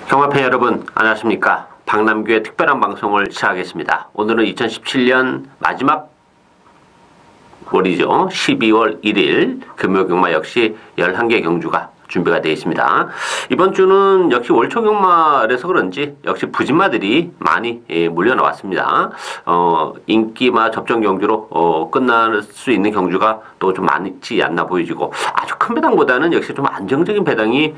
경마팬 여러분 안녕하십니까. 박남규의 특별한 방송을 시작하겠습니다. 오늘은 2017년 마지막 월이죠. 12월 1일 금요경마 역시 11개 경주가 준비가 되어 있습니다. 이번 주는 역시 월초 경마라서 그런지 역시 부진마들이 많이 몰려 나왔습니다. 인기마 접전 경주로 끝날 수 있는 경주가 또 좀 많지 않나 보여지고, 아주 큰 배당보다는 역시 좀 안정적인 배당이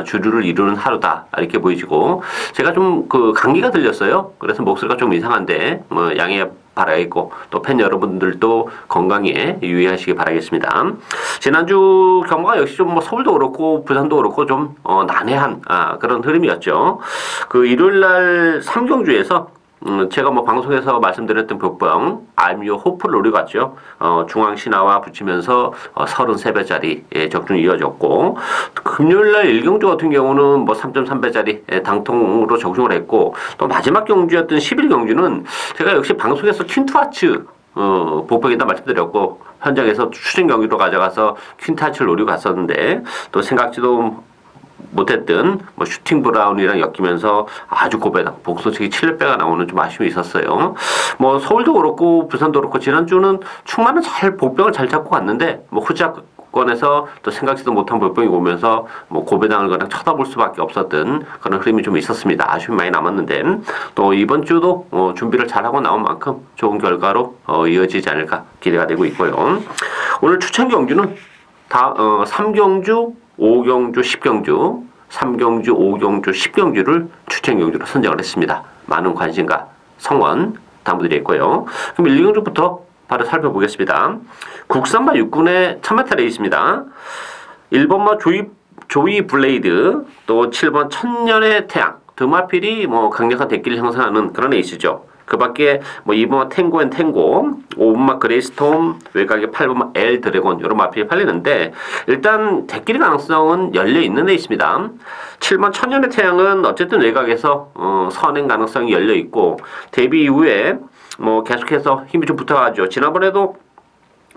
주류를 이루는 하루다 이렇게 보여지고, 제가 좀 감기가 들렸어요. 그래서 목소리가 좀 이상한데 양해 바라겠고, 또 팬 여러분들도 건강에 유의하시기 바라겠습니다. 지난주 경마가 역시 좀 서울도 그렇고 부산도 그렇고 좀 난해한 그런 흐름이었죠. 일요일날 3경주에서 제가 방송에서 말씀드렸던 복병 알미오 호프를 노리고 갔죠. 중앙신화와 붙이면서 33배짜리 적중이 이어졌고, 금요일날 1경주 같은 경우는 3.3배짜리 당통으로 적중을 했고, 또 마지막 경주였던 11경주는 제가 역시 방송에서 퀸투아츠 복병이다 말씀드렸고, 현장에서 추진 경기로 가져가서 퀸투아츠를 노리고 갔었는데, 또 생각지도 못했던 슈팅 브라운이랑 엮이면서 아주 고배당 복소책이 7배가 나오는 좀 아쉬움이 있었어요. 서울도 그렇고 부산도 그렇고 지난주는 충만은 복병을 잘 잡고 갔는데 후자권에서 또 생각지도 못한 복병이 오면서 고배당을 그냥 쳐다볼 수밖에 없었던 그런 흐름이 좀 있었습니다. 아쉬움이 많이 남았는데, 또 이번 주도 준비를 잘하고 나온 만큼 좋은 결과로 이어지지 않을까 기대가 되고 있고요. 오늘 추천 경주는 3경주 5경주, 10경주, 3경주, 5경주, 10경주를 추천 경주로 선정을 했습니다. 많은 관심과 성원 당부드리겠고요. 그럼 1, 2경주부터 바로 살펴보겠습니다. 국산마 6군의 1000m 레이스입니다. 1번마 조이 블레이드, 또 7번 천년의 태양, 두 마필이 강력한 대기를 형성하는 그런 레이스죠. 그 밖에 2번마 탱고 앤 탱고, 5번마 그레이스톰, 외곽에 8번마 엘 드래곤, 이런 마필이 팔리는데, 일단 대끼리 가능성은 열려있는 데 있습니다. 7번 천년의 태양은 어쨌든 외곽에서 선행 가능성이 열려있고, 데뷔 이후에 계속해서 힘이 좀 붙어가죠. 지난번에도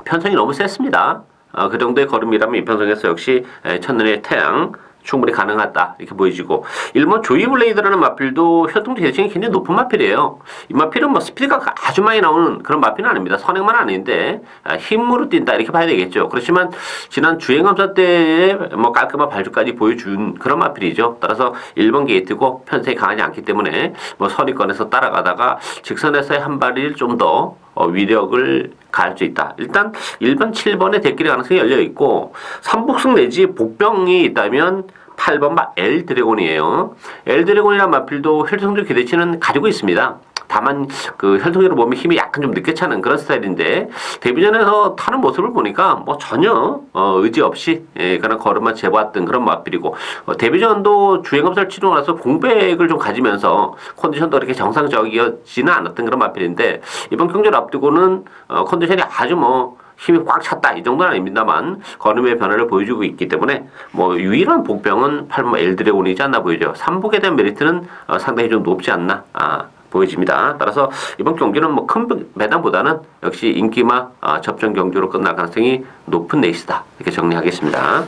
편성이 너무 셌습니다. 그 정도의 걸음이라면 이 편성에서 역시 천년의 태양 충분히 가능하다 이렇게 보여지고, 1번 조이 블레이드라는 마필도 혈통도 대칭이 굉장히 높은 마필이에요. 이 마필은 스피드가 아주 많이 나오는 그런 마필은 아닙니다. 선행만 아닌데 힘으로 뛴다 이렇게 봐야 되겠죠. 그렇지만 지난 주행검사 때 깔끔한 발주까지 보여준 그런 마필이죠. 따라서 1번 게이트고 편성이 강하지 않기 때문에 선위권에서 따라가다가 직선에서의 한 발을 좀 더 위력을 가할 수 있다. 일단 1번, 7번의 대끼리 가능성이 열려있고, 삼복승 내지 복병이 있다면 8번 엘 드래곤이에요. 엘 드래곤이라는 마필도 혈통적 기대치는 가지고 있습니다. 다만 혈통적으로 보면 힘이 약간 좀 늦게 차는 그런 스타일인데, 데뷔전에서 타는 모습을 보니까 전혀 의지 없이 그런 걸음만 재봤던 그런 마필이고, 데뷔전도 주행검사를 치르고 나서 공백을 좀 가지면서 컨디션도 그렇게 정상적이지는 않았던 그런 마필인데, 이번 경기를 앞두고는 컨디션이 아주 힘이 꽉 찼다 이 정도는 아닙니다만 걸음의 변화를 보여주고 있기 때문에 유일한 복병은 8번 엘 드래곤이지 않나 보이죠. 3복에 대한 메리트는 상당히 좀 높지 않나 보여집니다. 따라서 이번 경기는 큰 배당보다는 역시 인기마 접전 경주로 끝날 가능성이 높은 레이스다 이렇게 정리하겠습니다.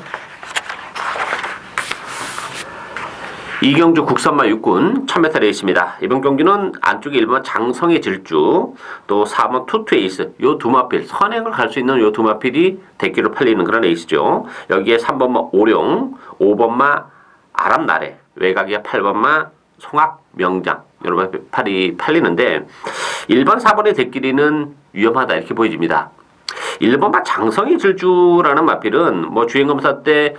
2경주 국산마 6군 1000m 레이스입니다. 이번 경기는 안쪽에 1번 장성의 질주, 또 4번 투투에이스, 요 두 마필, 선행을 갈 수 있는 요 두 마필이 대기로 팔리는 그런 레이스죠. 여기에 3번마 오룡, 5번마 아람나래, 외곽에 8번마 송악 명장, 여러 마필이 팔리는데, 1번, 4번의 대끼리는 위험하다 이렇게 보여집니다. 1번마 장성의 질주라는 마필은 주행검사 때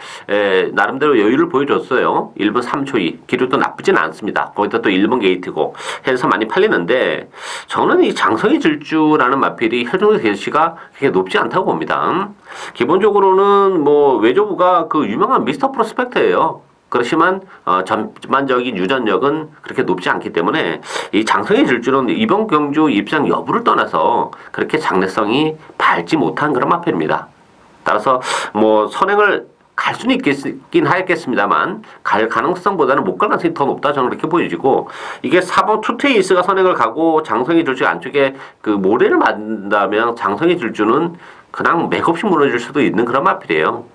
나름대로 여유를 보여줬어요. 1번 3초이 기록도 나쁘진 않습니다. 거기다 또 1번 게이트고 해서 많이 팔리는데, 저는 이 장성의 질주라는 마필이 혈통적 개수가 그렇게 높지 않다고 봅니다. 기본적으로는 외조부가 유명한 미스터 프로스펙터예요. 그렇지만 전반적인 유전력은 그렇게 높지 않기 때문에 이 장성의 질주는 이번 경주 입상 여부를 떠나서 그렇게 장래성이 밝지 못한 그런 마필입니다. 따라서 선행을 갈 수는 있긴 하겠습니다만 갈 가능성보다는 못 갈 가능성이 더 높다 저는 그렇게 보여지고, 이게 4번 투테이스가 선행을 가고 장성의 질주 안쪽에 모래를 만든다면 장성의 질주는 그냥 맥없이 무너질 수도 있는 그런 마필이에요.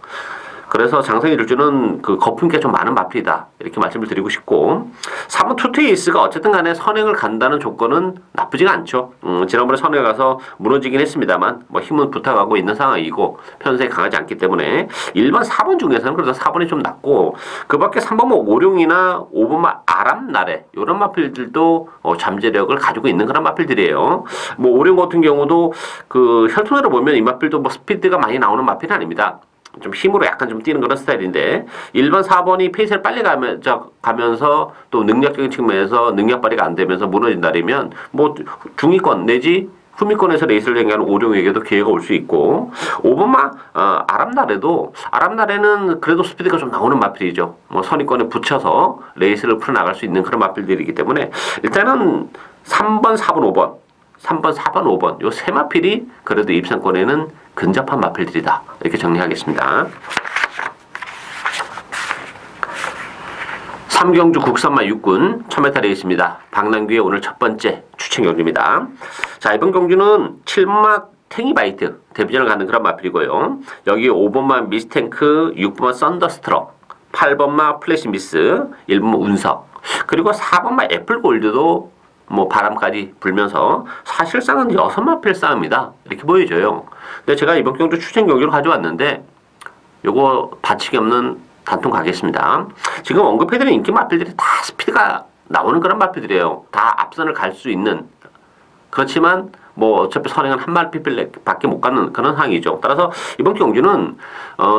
그래서 장성희 질주는 그 거품기가 좀 많은 마필이다. 이렇게 말씀을 드리고 싶고 3번 투투에이스가 어쨌든 간에 선행을 간다는 조건은 나쁘지가 않죠. 지난번에 선행을 가서 무너지긴 했습니다만 뭐 힘은 붙어가고 있는 상황이고 편성이 강하지 않기 때문에 1번, 4번 중에서는 그래도 4번이 좀 낫고 그 밖에 3번 뭐 오룡이나 5번 뭐 아람나래 이런 마필들도 잠재력을 가지고 있는 그런 마필들이에요. 뭐 오룡 같은 경우도 그 혈통으로 보면 이 마필도 뭐 스피드가 많이 나오는 마필은 아닙니다. 좀 힘으로 약간 좀 뛰는 그런 스타일인데 1번, 4번이 페이스를 빨리 가면서 또 능력적인 측면에서 능력 발휘가 안 되면서 무너진다면 뭐 중위권 내지 후미권에서 레이스를 경기하는 오룡에게도 기회가 올 수 있고 5번마 아람나래는 그래도 스피드가 좀 나오는 마필이죠. 뭐 선위권에 붙여서 레이스를 풀어나갈 수 있는 그런 마필들이기 때문에 일단은 3번, 4번, 5번 3번, 4번, 5번 요 세 마필이 그래도 입상권에는 근접한 마필들이다. 이렇게 정리하겠습니다. 삼경주 국산마 육군 1000m 레이스입니다. 박남규의 오늘 첫 번째 추천 경주입니다. 자, 이번 경주는 7번마 탱이바이트 데뷔전을 갖는 그런 마필이고요. 여기 5번마 미스탱크, 6번마 썬더스트럭, 8번마 플래시미스, 1번마 운석, 그리고 4번마 애플골드도 뭐 바람까지 불면서 사실상은 6마필 싸움이다. 이렇게 보여져요. 근데 제가 이번 경주 추천 경기를 가져왔는데 요거 받치기 없는 단통 가겠습니다. 지금 언급해드린 인기 마필들이 다 스피드가 나오는 그런 마필들이에요. 다 앞선을 갈 수 있는. 그렇지만 뭐 어차피 선행은 한 마필밖에 못 가는 그런 상황이죠. 따라서 이번 경주는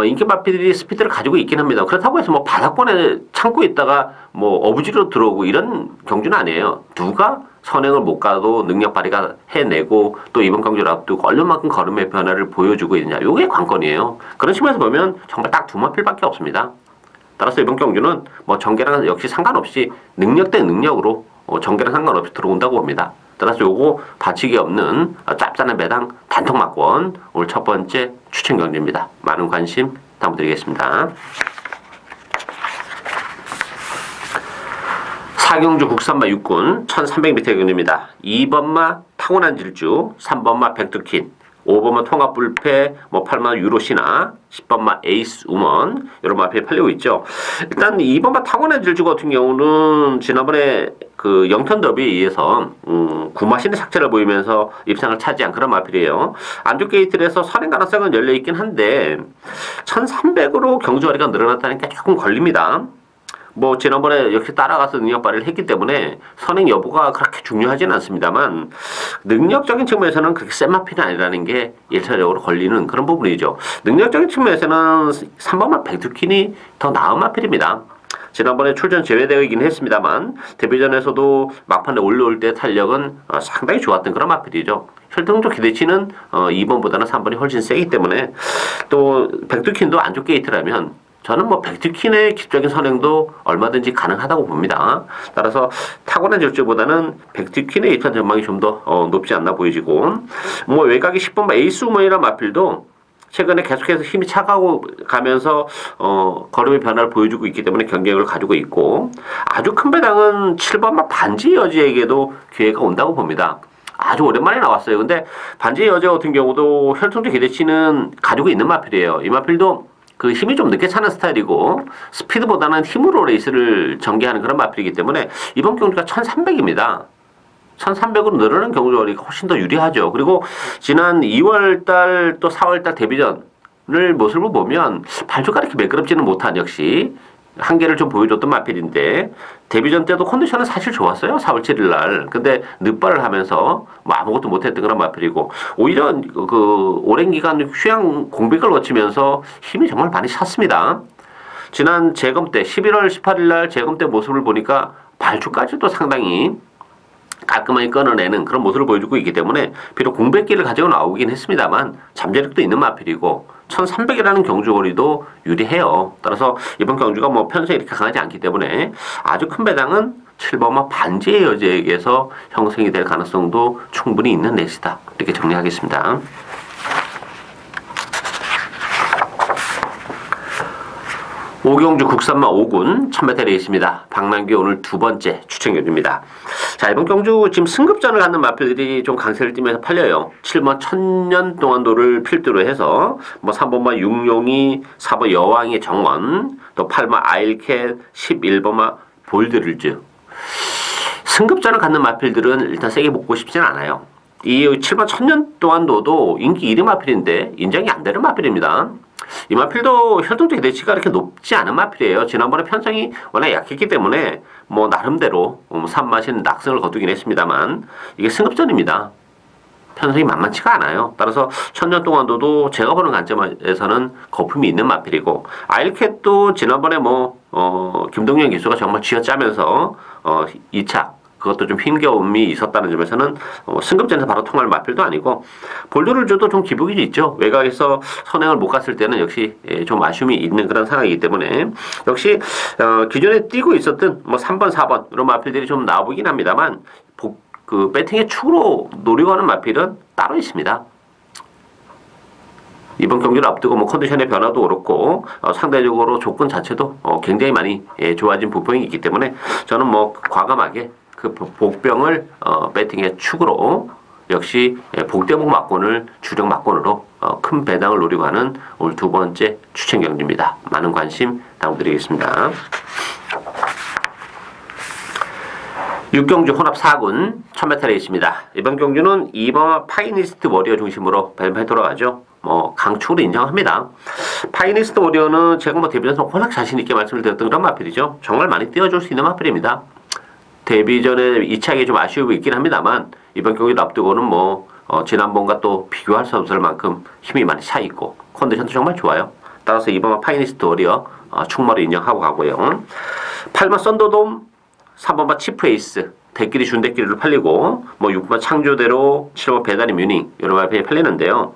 인기 마필들이 스피드를 가지고 있긴 합니다. 그렇다고 해서 뭐 바닥권에 참고 있다가 뭐 어부지로 들어오고 이런 경주는 아니에요. 누가 선행을 못 가도 능력 발휘가 해내고 또 이번 경주를 앞두고 얼마만큼 걸음의 변화를 보여주고 있느냐. 요게 관건이에요. 그런 측면에서 보면 정말 딱 2마필밖에 없습니다. 따라서 이번 경주는 뭐 전개랑 역시 상관없이 능력 대 능력으로 전개랑 상관없이 들어온다고 봅니다. 따라서 요거 받치기 없는 짭짤한 매당 단통막권 오늘 첫 번째 추천 경주입니다. 많은 관심 부탁드리겠습니다. 사경주 국산마 육군 1300m 경주입니다. 2번마 타고난 질주, 3번마 백두킨, 5번마 통합불패, 뭐 8번마 유로시나, 10번마 에이스 우먼 이런 마필이 팔리고 있죠. 일단 2번마 타고난 질주 같은 경우는 지난번에 그 영천 더비에 의해서 구마신의 착체를 보이면서 입상을 차지한 그런 마필이에요. 안쪽 게이트에서 선행 가능성은 열려 있긴 한데 1300으로 경주 거리가 늘어났다니까 조금 걸립니다. 뭐 지난번에 역시 따라가서 능력 발휘를 했기 때문에 선행 여부가 그렇게 중요하진 않습니다만 능력적인 측면에서는 그렇게 센 마필이 아니라는 게 1차적으로 걸리는 그런 부분이죠. 능력적인 측면에서는 3번마 백두킨이 더 나은 마필입니다. 지난번에 출전 제외되어 있긴 했습니다만 데뷔전에서도 막판에 올라올 때 탄력은 상당히 좋았던 그런 마필이죠. 혈통적 기대치는 2번보다는 3번이 훨씬 세기 때문에 또 백두킨도 안쪽 게이트라면 저는 뭐 백두킨의 기술적인 선행도 얼마든지 가능하다고 봅니다. 따라서 타고난 질주보다는 백두킨의 입상 전망이 좀 더 높지 않나 보이지고 뭐 외곽이 10번 에이스 우먼이라는 마필도 최근에 계속해서 힘이 차가고 가면서 걸음의 변화를 보여주고 있기 때문에 경쟁력을 가지고 있고 아주 큰 배당은 7번마 반지 여지에게도 기회가 온다고 봅니다. 아주 오랜만에 나왔어요. 근데 반지 여지 같은 경우도 혈통적 기대치는 가지고 있는 마필이에요. 이 마필도 그 힘이 좀 늦게 차는 스타일이고 스피드보다는 힘으로 레이스를 전개하는 그런 마필이기 때문에 이번 경주가 1300입니다. 1300으로 늘어나는 경주거리가 훨씬 더 유리하죠. 그리고 지난 2월달 또 4월달 데뷔전을 모습을 보면 발주가 이렇게 매끄럽지는 못한 역시 한계를 좀 보여줬던 마필인데 데뷔전 때도 컨디션은 사실 좋았어요. 4월 7일 날. 근데 늦발을 하면서 뭐 아무것도 못했던 그런 마필이고 오히려 그 오랜 기간 휴양 공백을 거치면서 힘이 정말 많이 찼습니다. 지난 재검 때 11월 18일 날 재검 때 모습을 보니까 발주까지도 상당히 깔끔하게 끊어내는 그런 모습을 보여주고 있기 때문에 비록 공백기를 가지고 나오긴 했습니다만 잠재력도 있는 마필이고 1300이라는 경주거리도 유리해요. 따라서 이번 경주가 뭐 편성이 이렇게 강하지 않기 때문에 아주 큰 배당은 7번마 반지의 여지에게서 형성이 될 가능성도 충분히 있는 레이스다. 이렇게 정리하겠습니다. 오경주 국산마 5군 1000m 레이스입니다. 박남규 오늘 두 번째 추천 경주입니다. 자, 이번 경주 지금 승급전을 갖는 마필들이 좀 강세를 띠면서 팔려요. 7번 천년동안도를 필두로 해서 뭐 3번마 육룡이, 4번 여왕의 정원, 또 8번 아일캣, 11번마 볼드릴즈. 승급전을 갖는 마필들은 일단 세게 먹고 싶진 않아요. 이 7번 천년동안도도 인기 1위 마필인데 인정이 안 되는 마필입니다. 이 마필도 혈통적 기대치가 그렇게 높지 않은 마필이에요. 지난번에 편성이 워낙 약했기 때문에 뭐 나름대로 산맛인 낙승을 거두긴 했습니다만 이게 승급전입니다. 편성이 만만치가 않아요. 따라서 천년 동안도 제가 보는 관점에서는 거품이 있는 마필이고 아일캣도 지난번에 김동현 기수가 정말 쥐어짜면서 2차 그것도 좀 힘겨움이 있었다는 점에서는 승급전에서 바로 통할 마필도 아니고 볼드를 줘도 좀 기복이 있죠. 외곽에서 선행을 못 갔을 때는 역시 좀 아쉬움이 있는 그런 상황이기 때문에 역시 기존에 뛰고 있었던 3번, 4번 이런 마필들이 좀 나와보긴 합니다만 그 배팅의 축으로 노리고 하는 마필은 따로 있습니다. 이번 경기를 앞두고 컨디션의 변화도 그렇고 상대적으로 조건 자체도 굉장히 많이 좋아진 부분이 있기 때문에 저는 과감하게 그 복병을 배팅의 축으로 역시 복대복 막권을 주력 막권으로 큰 배당을 노리고 하는 오늘 두 번째 추천 경기입니다. 많은 관심 당부드리겠습니다. 6경주 혼합 4군 1000m 레이스입니다. 이번 경주는 2번 파이니스트 워리어 중심으로 발판에 돌아가죠. 강축으로 인정합니다. 파이니스트 워리어는 제가 데뷔전에서 워낙 자신있게 말씀을 드렸던 그런 마필이죠. 정말 많이 띄워줄 수 있는 마필입니다. 데뷔 전에 2차기 좀 아쉬움이 있긴 합니다만 이번 경기를 앞두고는 지난번과 또 비교할 수 없을 만큼 힘이 많이 차있고 컨디션도 정말 좋아요. 따라서 이번 파이니스트 워리어 충무를 인정하고 가고요. 8번 썬더돔, 3번만 치프에이스 대끼리 준대끼리로 팔리고 6번 창조대로, 7번 배달의 뮤닝 이런 마필이 팔리는데요.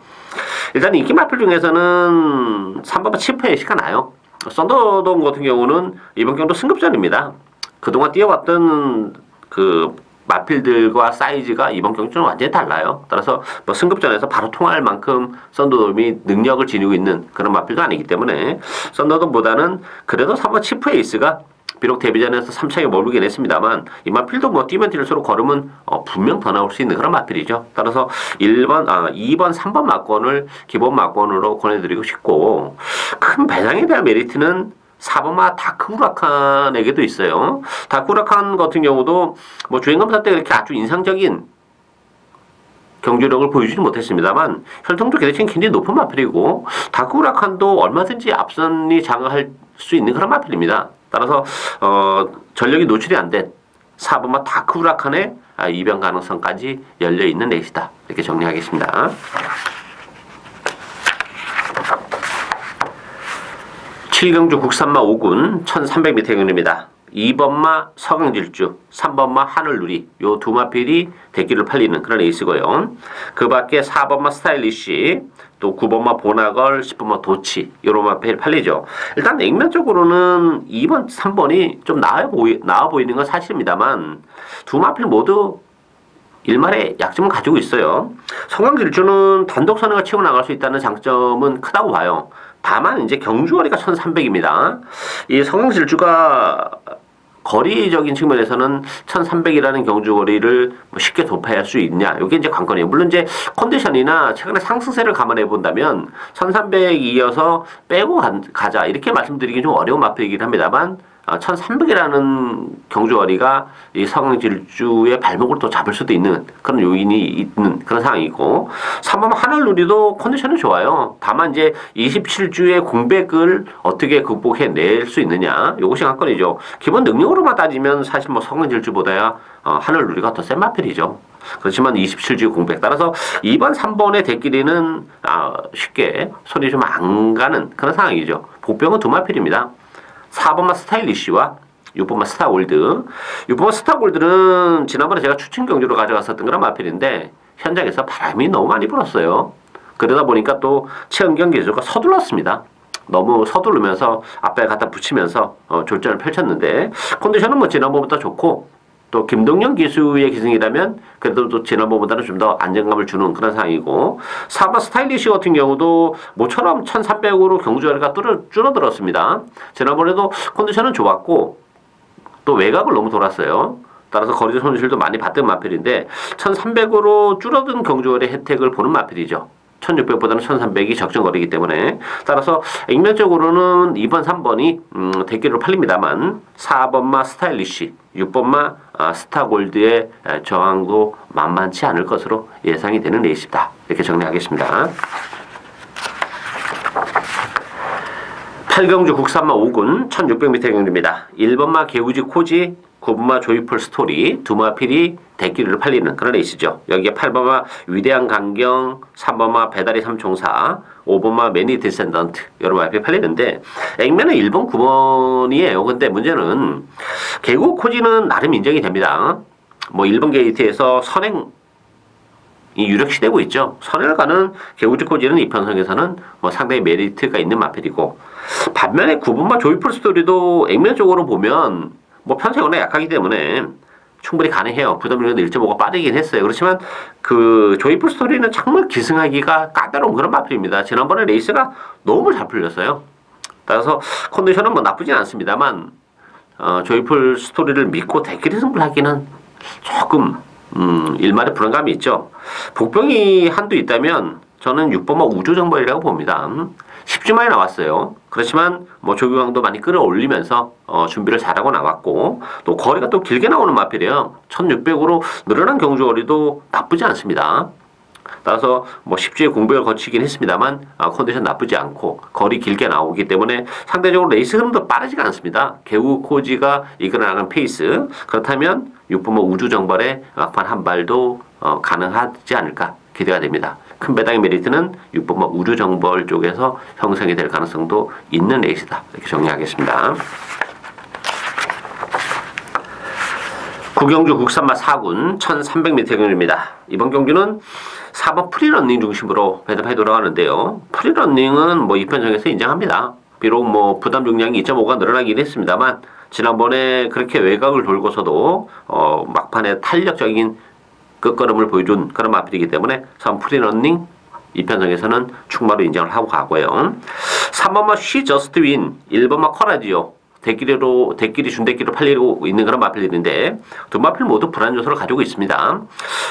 일단 인기 마필 중에서는 3번만 치프에이스가 나요. 썬더돔 같은 경우는 이번 경도 승급전입니다. 그동안 뛰어왔던 그 마필들과 사이즈가 이번 경주는 완전히 달라요. 따라서 승급전에서 바로 통할 만큼 썬더돔이 능력을 지니고 있는 그런 마필도 아니기 때문에 썬더돔보다는 그래도 3번 치프에이스가 비록 데뷔전에서 3차에 머물긴 했습니다만 이 마필도 뛰면 뛸수록 걸음은 분명 더 나올 수 있는 그런 마필이죠. 따라서 2번, 3번 막권을 기본 막권으로 권해드리고 싶고 큰 배당에 대한 메리트는 4번마 다크후라칸에게도 있어요. 다크후라칸 같은 경우도 주행검사 때 그렇게 아주 인상적인 경주력을 보여주지 못했습니다만 혈통적 기대치는 굉장히 높은 마필이고 다크후라칸도 얼마든지 앞선이 장악할 수 있는 그런 마필입니다. 따라서 전력이 노출이 안 된 4번마 다크후라칸의 이변 가능성까지 열려있는 레이스다. 이렇게 정리하겠습니다. 7경주 국산마 5군 1300m 경주입니다. 2번마 서강질주, 3번마 하늘누리 요 두 마필이 대기를 팔리는 그런 레이스고요. 그 밖에 4번마 스타일리쉬, 또 9번마 보나걸, 10번마 도치 요런 마필이 팔리죠. 일단 냉면적으로는 2번, 3번이 좀 나아 보이는 건 사실입니다만 두 마필 모두 일말의 약점을 가지고 있어요. 서강질주는 단독 선행을 치고 나갈 수 있다는 장점은 크다고 봐요. 다만 이제 경주거리가 1300입니다. 이 서강질주가 거리적인 측면에서는 1300이라는 경주거리를 쉽게 돌파할 수 있냐, 이게 이제 관건이에요. 물론 이제 컨디션이나 최근에 상승세를 감안해 본다면 1300 이어서 빼고 가자 이렇게 말씀드리기 좀 어려운 마필이긴 합니다만 1300이라는 경주거리가 이 서강질주의 발목을 또 잡을 수도 있는 그런 요인이 있는 그런 상황이고 3번 하늘누리도 컨디션은 좋아요. 다만 이제 27주의 공백을 어떻게 극복해낼 수 있느냐, 이것이 관건이죠. 기본 능력으로만 따지면 사실 서강질주보다야 하늘누리가 더 센 마필이죠. 그렇지만 27주 공백 따라서 2번, 3번의 대끼리는 쉽게 손이 좀 안 가는 그런 상황이죠. 복병은 두 마필입니다. 4번마 스타일리쉬와 6번마 스타골드. 6번마 스타골드는 지난번에 제가 추천 경주로 가져갔었던 그런 마필인데 현장에서 바람이 너무 많이 불었어요. 그러다 보니까 또 최은경 기수가 서둘렀습니다. 너무 서두르면서 앞에 갖다 붙이면서 졸전을 펼쳤는데 컨디션은 지난번보다 좋고 또 김동영 기수의 기승이라면 그래도 또 지난번보다는 좀 더 안정감을 주는 그런 상황이고 4번 스타일리시 같은 경우도 모처럼 1300으로 경주거리가 줄어들었습니다. 지난번에도 컨디션은 좋았고 또 외곽을 너무 돌았어요. 따라서 거리 손실도 많이 받던 마필인데 1300으로 줄어든 경주거리 혜택을 보는 마필이죠. 1600보다는 1300이 적정거리이기 때문에 따라서 액면적으로는 2번, 3번이 대기로 팔립니다만 4번마 스타일리시, 6번마 스타골드의 저항도 만만치 않을 것으로 예상이 되는 레이스입니다. 이렇게 정리하겠습니다. 8경주 국산마 5군 1600m 경주입니다. 1번마 개우지 코지, 9번마 조이풀 스토리, 두 마필이 대기를 팔리는 그런 레이스죠. 여기에 8번마 위대한 강경, 3번마 배다리 삼총사, 5번마 매니 디센던트 여러 마필이 팔리는데 액면은 1번, 9번이에요. 근데 문제는 개우 코지는 나름 인정이 됩니다. 뭐 1번 게이트에서 선행 이 유력시되고 있죠. 선행을 가는 개우지 코지는 이 편성에서는 뭐 상당히 메리트가 있는 마필이고 반면에 9번마 조이풀 스토리도 액면적으로 보면 뭐 편성이 워낙 약하기 때문에 충분히 가능해요. 부담률은 1.5가 빠르긴 했어요. 그렇지만 그 조이풀 스토리는 정말 기승하기가 까다로운 그런 마필입니다. 지난번에 레이스가 너무 잘 풀렸어요. 따라서 컨디션은 뭐 나쁘진 않습니다만 조이풀 스토리를 믿고 대끼리 승부를 하기는 조금 일말의 불안감이 있죠. 복병이 한두 있다면 저는 6번마 우주정벌이라고 봅니다. 10주만에 나왔어요. 그렇지만 뭐 조규광도 많이 끌어올리면서 준비를 잘하고 나왔고 또 거리가 또 길게 나오는 마필이에요. 1600으로 늘어난 경주거리도 나쁘지 않습니다. 따라서 뭐 10주의 공백을 거치긴 했습니다만 컨디션 나쁘지 않고 거리 길게 나오기 때문에 상대적으로 레이스 흐름도 빠르지가 않습니다. 개우 코지가 이끌어나가는 페이스 그렇다면 6번마 우주정벌의 막판 한 발도 가능하지 않을까 기대가 됩니다. 큰 배당의 메리트는 6번마 우주정벌 쪽에서 형성이 될 가능성도 있는 레이스다. 이렇게 정리하겠습니다. 9경주 국산마 4군 1300m 경주입니다. 이번 경주는 4번 프리런닝 중심으로 배당해 돌아가는데요. 프리런닝은 뭐 이편성에서 인정합니다. 비록 뭐 부담 용량이 2.5가 늘어나긴 했습니다만 지난번에 그렇게 외곽을 돌고서도 막판에 탄력적인 끝걸음을 보여준 그런 마필이기 때문에 3번 프리런닝 이편성에서는 충분히 인정을 하고 가고요. 3번마 쉬 저스트 윈, 1번마 커라지오 대끼리 준대끼리로 팔리고 있는 그런 마필들인데 두 마필 모두 불안 요소를 가지고 있습니다.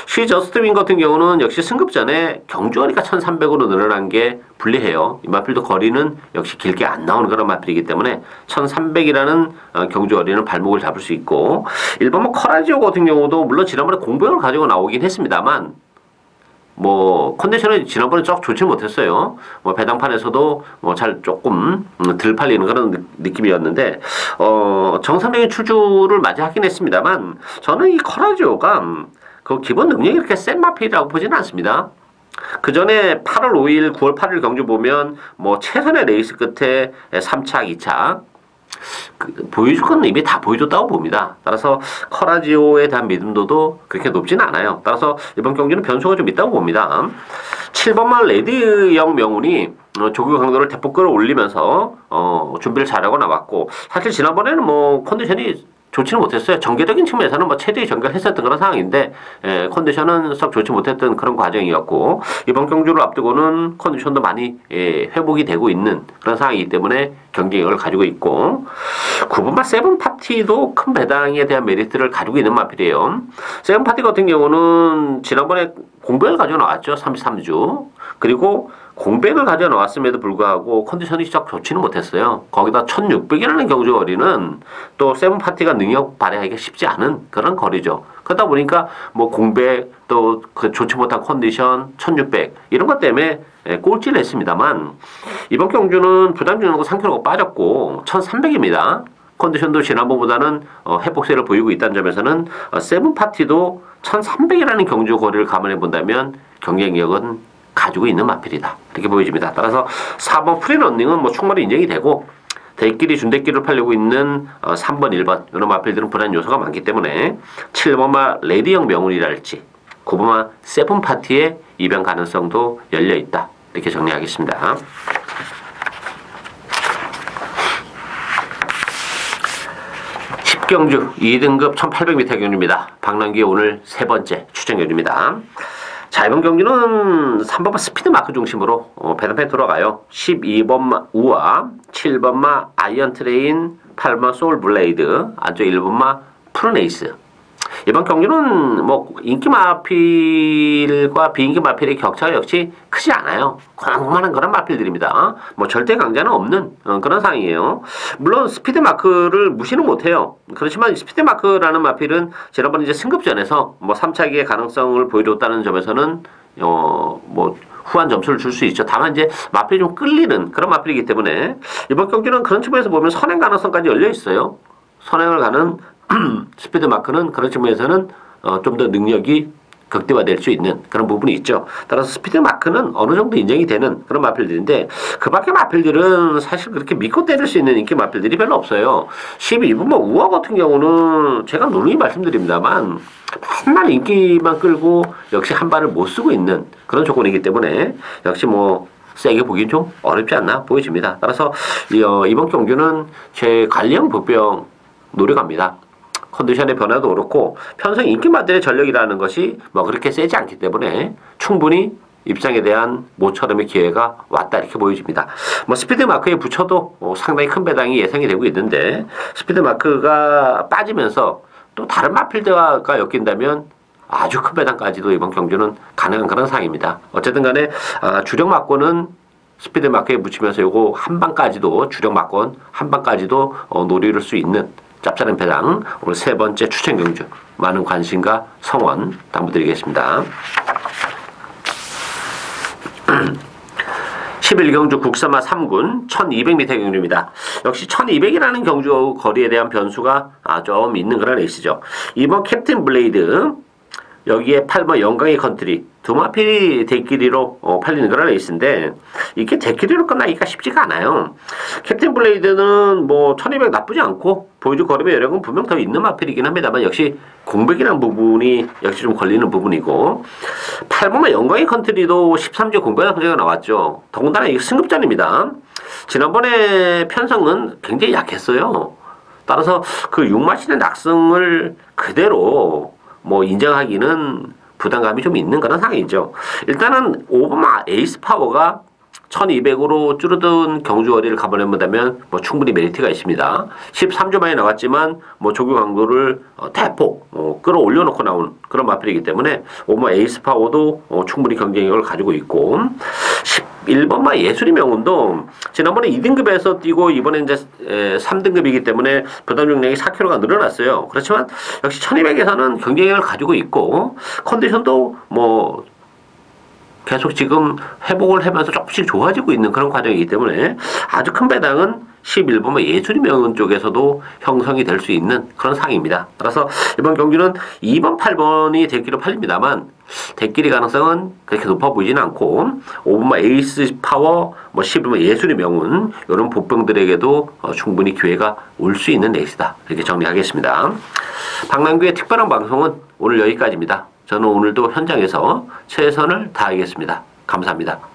쉬 저스트 윈 같은 경우는 역시 승급 전에 경주거리가 1300으로 늘어난 게 불리해요. 이 마필도 거리는 역시 길게 안 나오는 그런 마필이기 때문에 1300이라는 경주거리는 발목을 잡을 수 있고 1번마 커라지오 같은 경우도 물론 지난번에 공백을 가지고 나오긴 했습니다만 뭐 컨디션이 지난번에 썩 좋지 못했어요. 뭐 배당판에서도 뭐 잘 조금 덜 팔리는 그런 느낌이었는데 정상적인 출주를 맞이하긴 했습니다만 저는 이 커라지오가 그 기본 능력이 그렇게 센 마필이라고 보지는 않습니다. 그 전에 8월 5일, 9월 8일 경주 보면 뭐 최선의 레이스 끝에 3착, 2착 보여줄 건 이미 다 보여줬다고 봅니다. 따라서 커라지오에 대한 믿음도도 그렇게 높지는 않아요. 따라서 이번 경기는 변수가 좀 있다고 봅니다. 7번만 레디영 명운이 조교 강도를 대폭 끌어올리면서 준비를 잘하고 나왔고 사실 지난번에는 뭐 컨디션이 좋지는 못했어요. 전개적인 측면에서는 뭐 최대의 전개를 했었던 그런 상황인데 컨디션은 썩 좋지 못했던 그런 과정이었고 이번 경주를 앞두고는 컨디션도 많이 회복이 되고 있는 그런 상황이기 때문에 경쟁력을 가지고 있고 9번마 세븐 파티도 큰 배당에 대한 메리트를 가지고 있는 마필이에요. 세븐 파티 같은 경우는 지난번에 공백을 가지고 나왔죠. 33주. 그리고 공백을 가져 나왔음에도 불구하고 컨디션이 썩 좋지는 못했어요. 거기다 1600이라는 경주거리는 또 세븐파티가 능력 발휘하기가 쉽지 않은 그런 거리죠. 그러다 보니까 뭐 공백 또 그 좋지 못한 컨디션 1600 이런 것 때문에 꼴찌를 했습니다만 이번 경주는 부담중하고 상쾌하고 빠졌고 1300입니다. 컨디션도 지난번보다는 회복세를 보이고 있다는 점에서는 세븐파티도 1300이라는 경주 거리를 감안해 본다면 경쟁력은 가지고 있는 마필이다. 이렇게 보여집니다. 따라서 4번 프리런닝은 뭐 충분히 인정이 되고 대끼리 준대끼리를 팔려고 있는 3번, 1번 이런 마필들은 불안 요소가 많기 때문에 7번마 레디형 명운이랄지 9번마 세븐파티의 입양 가능성도 열려있다. 이렇게 정리하겠습니다. 특경주 2등급 1800m 경주입니다. 박남규의 오늘 세 번째 추천 경주입니다. 자, 이번 경기는 3번마 스피드마크 중심으로 배당패 돌아가요. 12번마 우아, 7번마 아이언트레인, 8번마 소울블레이드, 안쪽 1번마 프로네이스. 이번 경기는 뭐 인기 마필과 비인기 마필의 격차가 역시 크지 않아요. 고만한 그런 마필들입니다. 뭐 절대 강자는 없는 그런 상황이에요. 물론 스피드마크를 무시는 못해요. 그렇지만 스피드마크라는 마필은 지난번 이제 승급전에서 뭐 3차기의 가능성을 보여줬다는 점에서는 뭐 후한 점수를 줄 수 있죠. 다만 이제 마필이 좀 끌리는 그런 마필이기 때문에 이번 경기는 그런 측면에서 보면 선행 가능성까지 열려 있어요. 선행을 가는 스피드마크는 그런 측면에서는 좀 더 능력이 극대화될 수 있는 그런 부분이 있죠. 따라서 스피드마크는 어느 정도 인정이 되는 그런 마필들인데 그 밖에 마필들은 사실 그렇게 믿고 때릴 수 있는 인기 마필들이 별로 없어요. 12번 우아 같은 경우는 제가 누누이 말씀드립니다만 맨날 인기만 끌고 역시 한 발을 못 쓰고 있는 그런 조건이기 때문에 역시 뭐 세게 보기 좀 어렵지 않나 보여집니다. 따라서 이번 경주는 제 관리형 복병 노력합니다. 컨디션의 변화도 그렇고 평생 인기마들의 전력이라는 것이 뭐 그렇게 세지 않기 때문에 충분히 입상에 대한 모처럼의 기회가 왔다 이렇게 보여집니다. 뭐 스피드마크에 붙여도 상당히 큰 배당이 예상이 되고 있는데 스피드마크가 빠지면서 또 다른 마필드가 엮인다면 아주 큰 배당까지도 이번 경주는 가능한 그런 상황입니다. 어쨌든 간에 주력 막권은 스피드마크에 붙이면서 요거 한 방까지도 주력 막권 한 방까지도 노릴 수 있는 짭짤한 배당 오늘 세 번째 추천 경주 많은 관심과 성원 당부드리겠습니다. 11경주 국사마 3군 1200m 경주입니다. 역시 1200이라는 경주 거리에 대한 변수가 좀 있는 그런 레이스죠. 이번 캡틴 블레이드 여기에 8번 영광의 컨트리 두 마필이 대끼리로 팔리는 그런 레이스인데 이게 대끼리로 끝나기가 쉽지가 않아요. 캡틴 블레이드는 뭐 1200 나쁘지 않고 보여줄 걸음의 여력은 분명 더 있는 마필이긴 합니다만 역시 공백이라는 부분이 역시 좀 걸리는 부분이고 8번의 영광의 컨트리도 13주 공백한 소리가 나왔죠. 더군다나 이게 승급전입니다. 지난번에 편성은 굉장히 약했어요. 따라서 그 6마신의 낙승을 그대로 뭐 인정하기는 부담감이 좀 있는 그런 상황이죠. 일단은 오버마 에이스 파워가 1200으로 줄어든 경주거리를 가보낸다면 뭐 충분히 메리트가 있습니다. 13주 만에 나왔지만 뭐 조교 강도를 대폭 끌어올려 놓고 나온 그런 마필이기 때문에 오버마 에이스 파워도 충분히 경쟁력을 가지고 있고 11번마 예술의 명운도 지난번에 2등급에서 뛰고 이번에 이제 3등급이기 때문에 부담 중량이 4kg가 늘어났어요. 그렇지만 역시 1200에서는 경쟁력을 가지고 있고 컨디션도 뭐 계속 지금 회복을 하면서 조금씩 좋아지고 있는 그런 과정이기 때문에 아주 큰 배당은 11번마 예술의 명운 쪽에서도 형성이 될 수 있는 그런 상황입니다. 따라서 이번 경주는 2번, 8번이 대끼로 팔립니다만 대끼리 가능성은 그렇게 높아 보이지는 않고 5번마 에이스 파워, 뭐 11번마 예술의 명운 이런 복병들에게도 충분히 기회가 올 수 있는 레이스다. 이렇게 정리하겠습니다. 박남규의 특별한 방송은 오늘 여기까지입니다. 저는 오늘도 현장에서 최선을 다하겠습니다. 감사합니다.